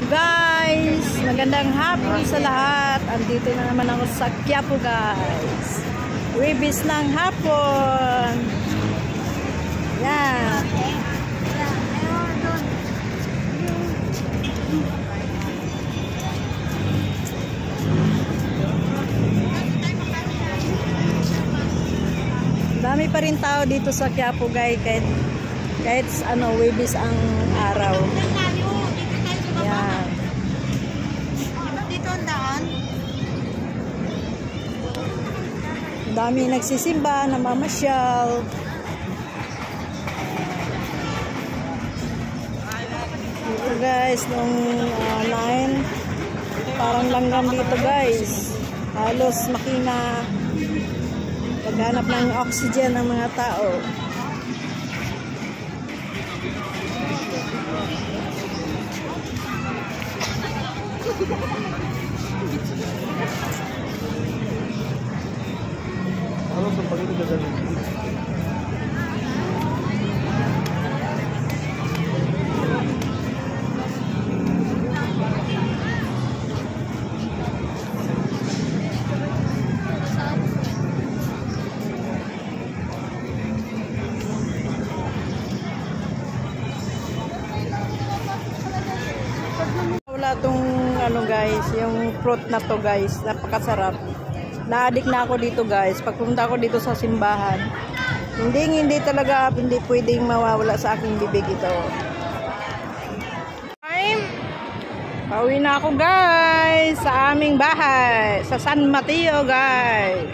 Guys, magandang hapon sa lahat. Andito na naman ako sa Quiapo guys. Ribis ng hapon. Yan. Dami pa rin tao dito sa Quiapo guys, kahit Ribis ang araw. Yan. Dito ang daan. Dami nagsisimba, namamasyal. Dito guys, nung 9, parang langgam dito guys. Halos makina paghanap ng oxygen ng mga tao. Halo, sempat itu jaga. Wala tong guys, yung fruit na to guys, napakasarap. Na-addict na ako dito guys. Pagpunta ako dito sa simbahan, hindi talaga hindi pwedeng mawawala sa aking bibig ito. Pauwi na ako guys sa aming bahay sa San Mateo guys.